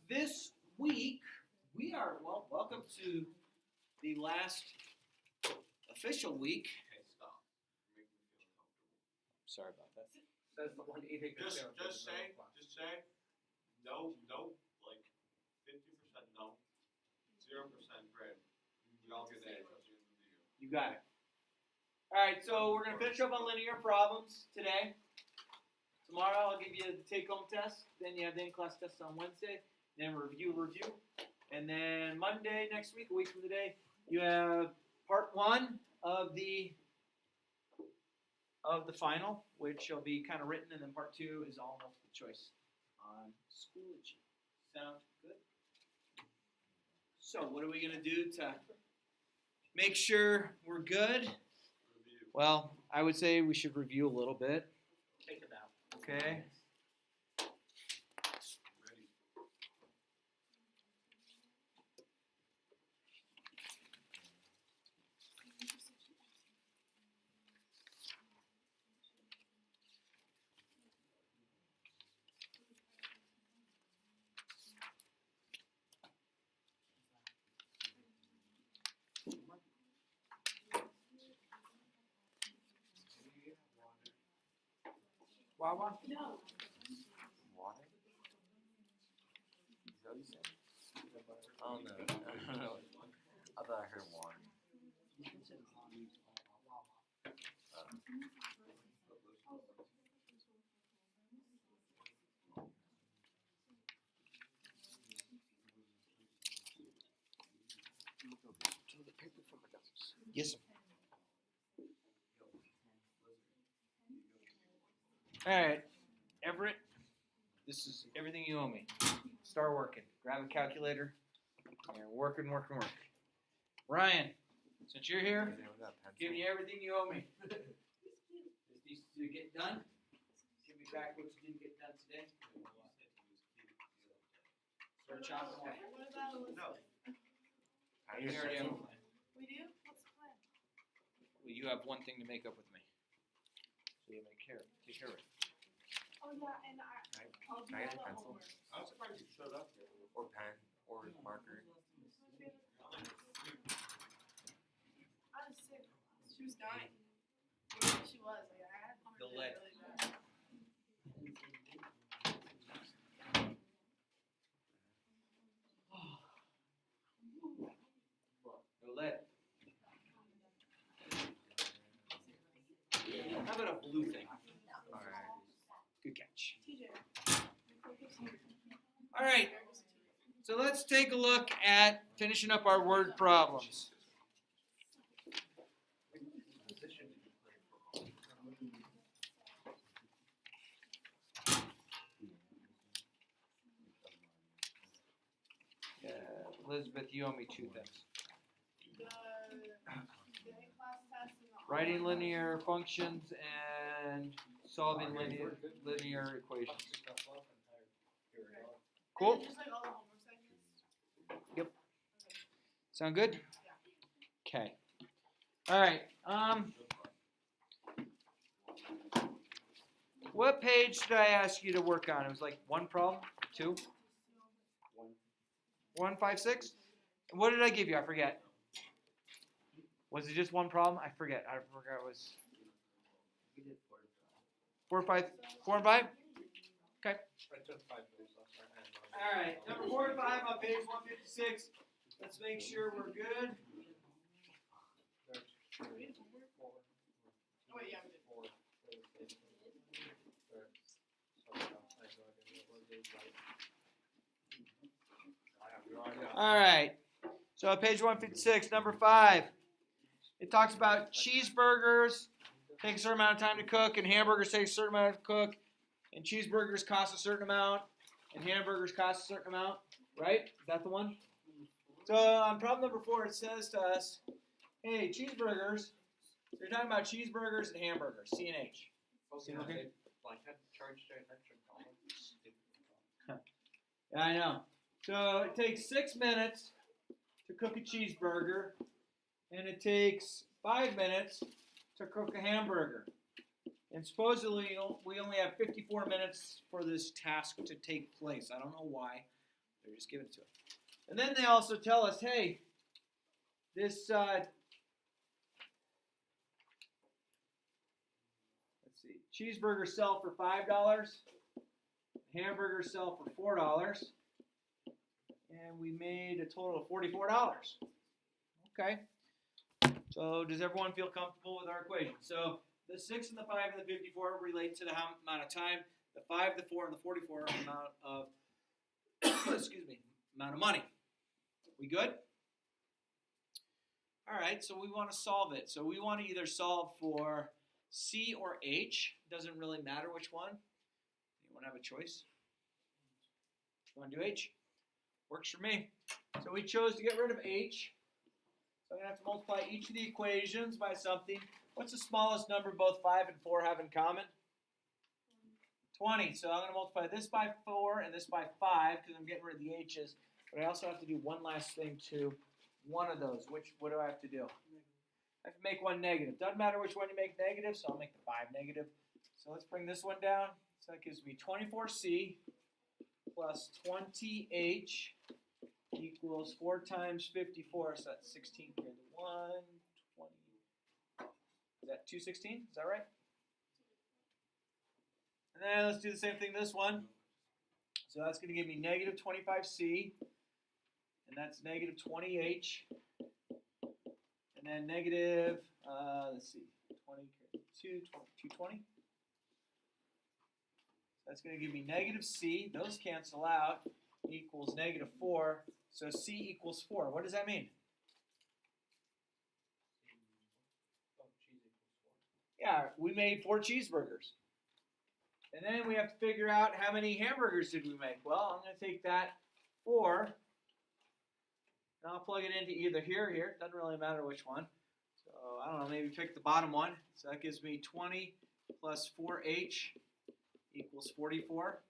This week, we are, well, welcome to the last official week. Okay, stop. You're making me feel uncomfortable. Sorry about that. Says the one eating Just say, no, like 50% no, 0% bread. We all get A's at the end of the year. You got it. All right, so we're going to finish up on linear problems today. Tomorrow I'll give you the take-home test. Then you have the in-class test on Wednesday. Then review. And then Monday next week, a week from today, you have part 1 of the final, which will be kind of written, and then part 2 is all multiple choice on Schoology. Sound good? So what are we going to do to make sure we're good? Review. Well, I would say we should review a little bit. Take it out. Okay. Ready. Wawa? Water? Is that what you said? Oh no. I thought I heard water. Yes, sir. All right, Everett, this is everything you owe me. Start working. Grab a calculator and work. Ryan, since you're here, give me everything you owe me. This needs to get done. Give me back what you didn't get done today. Start chopping away. What about No. We already have a plan. We do? What's the plan? Well, you have one thing to make up with me. So you take care of it. Oh yeah, and I'll do Can I all get a the pencil? homework. I was surprised you showed up here. Or pen, or marker. My favorite class. I was sick. She was dying. She was. Like, I had The really, lead. really bad. No lead. How about a blue thing? Alright. Good catch. TJ. All right. So let's take a look at finishing up our word problems. Position did you play for? Elizabeth, you owe me 2 things. The class test and the Writing online linear functions and solving linear equations. Cool? And just like all the homework segments. Sound good? Okay. All right. What page did I ask you to work on? It was like 1 problem, 2, 1, 5, 6. What did I give you? I forget. Was it just 1 problem? I forget. I forgot it was We did 4, 5, 4 and 5. Okay. I took 5 minutes last time. All right. Number 4 and 5 on page 156. Let's make sure we're good. Oh wait, yeah, we did. All right. So page 156, number 5. It talks about cheeseburgers take a certain amount of time to cook, and hamburgers take a certain amount to cook, and cheeseburgers cost a certain amount, and hamburgers cost a certain amount. Right? Is that the one? So on problem number 4, it says to us, hey, cheeseburgers. So you're talking about cheeseburgers and hamburgers, C and H. Okay. Okay. Like that charge to attention column. Yeah, I know. So it takes 6 minutes to cook a cheeseburger, and it takes 5 minutes to cook a hamburger. And supposedly we only have 54 minutes for this task to take place. I don't know why, They're just giving it to us. And then they also tell us, hey, this, let's see, cheeseburgers sell for $5, hamburgers sell for $4, and we made a total of $44. Okay. So does everyone feel comfortable with our equation? So the 6 and the 5 and the 54 relate to the amount of time. The 5, the 4, and the 44 are the amount of excuse me, amount of money. We good? All right, so we want to solve it. So we want to either solve for C or H. Doesn't really matter which one. You want to have a choice? You want to do H? Works for me. So we chose to get rid of H. So I'm going to have to multiply each of the equations by something. What's the smallest number both 5 and 4 have in common? 20. So I'm going to multiply this by 4 and this by 5 because I'm getting rid of the h's. But I also have to do one last thing to one of those. What do I have to do? I have to make one negative. Doesn't matter which one you make negative, so I'll make the 5 negative. So let's bring this one down. So that gives me 24c plus 20h equals 4 times 54. So that's 16 here. 1, 20. Is that 216? Is that right? And then let's do the same thing this one. So that's going to give me negative 25c. And that's negative 20h. And then negative, let's see, 220. That's going to give me negative c. Those cancel out. Equals negative 4. So c equals 4. What does that mean? Yeah, we made 4 cheeseburgers. And then we have to figure out how many hamburgers did we make. Well, I'm going to take that 4, and I'll plug it into either here or here. Doesn't really matter which one. So, I don't know, maybe pick the bottom one. So that gives me 20 plus 4h equals 44.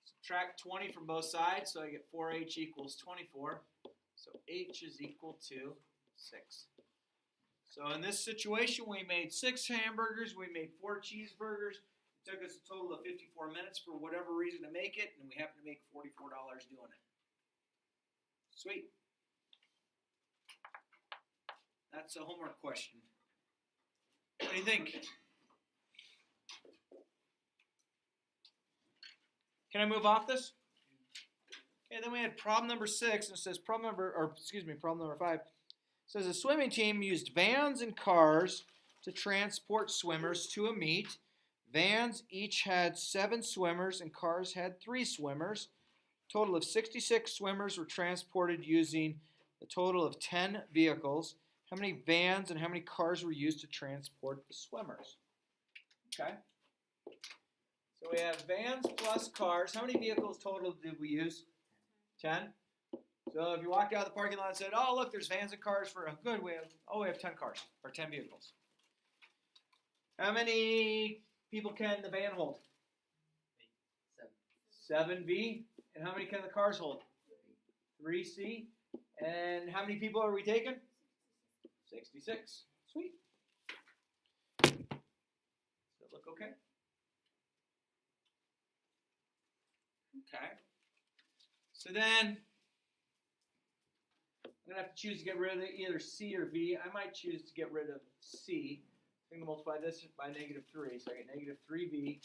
Subtract 20 from both sides, so I get 4h equals 24. So h is equal to 6. So in this situation, we made 6 hamburgers, we made 4 cheeseburgers. It took us a total of 54 minutes for whatever reason to make it, and we happened to make $44 doing it. Sweet. That's a homework question. What do you think? Can I move off this? Okay, then we had problem number 6, and it says problem number 5. It says a swimming team used vans and cars to transport swimmers to a meet. Vans each had 7 swimmers and cars had 3 swimmers. A total of 66 swimmers were transported using a total of 10 vehicles. How many vans and how many cars were used to transport the swimmers? Okay. So we have vans plus cars. How many vehicles total did we use? 10. So if you walked out of the parking lot and said, oh, look, there's vans and cars for a good, we have 10 cars, or 10 vehicles. How many people can the van hold? 7b. And how many can the cars hold? 3c. And how many people are we taking? 66. Sweet. Does that look okay? Okay. So then I'm going to have to choose to get rid of either c or v. I might choose to get rid of c. I'm going to multiply this by negative 3. So I get negative 3v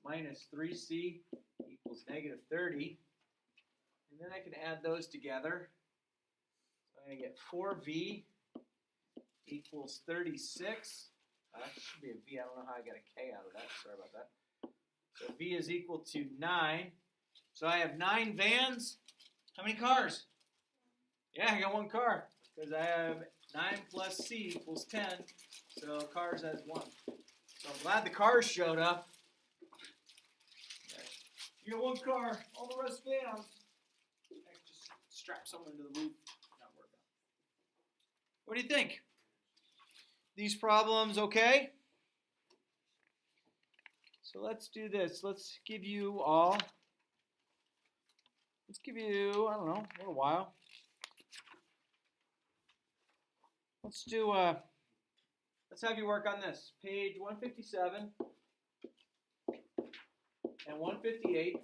minus 3c equals negative 30. And then I can add those together. So I'm going to get 4v equals 36. That should be a v. I don't know how I got a k out of that. Sorry about that. So v is equal to 9. So I have 9 vans. How many cars? Yeah, I got 1 car. Because I have 9 plus c equals 10. So cars has 1. So I'm glad the cars showed up. You got 1 car. All the rest vans. I can just strap someone to the roof. Not work out. What do you think? These problems okay? So let's do this. Let's give you all, I don't know, a little while. Let's do, let's have you work on this. Page 157 and 158.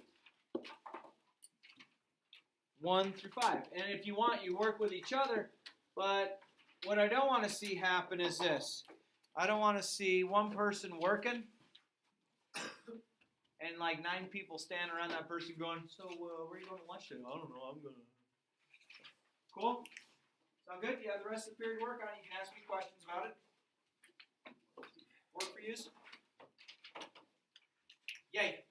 1 through 5. And if you want, you work with each other. But what I don't want to see happen is this. I don't want to see one person working and like 9 people standing around that person going, so where are you going to lunch today? I don't know. I'm going to. Cool? Sound good? You have the rest of the period to work on it. You can ask me questions about it. Work for you? Yay.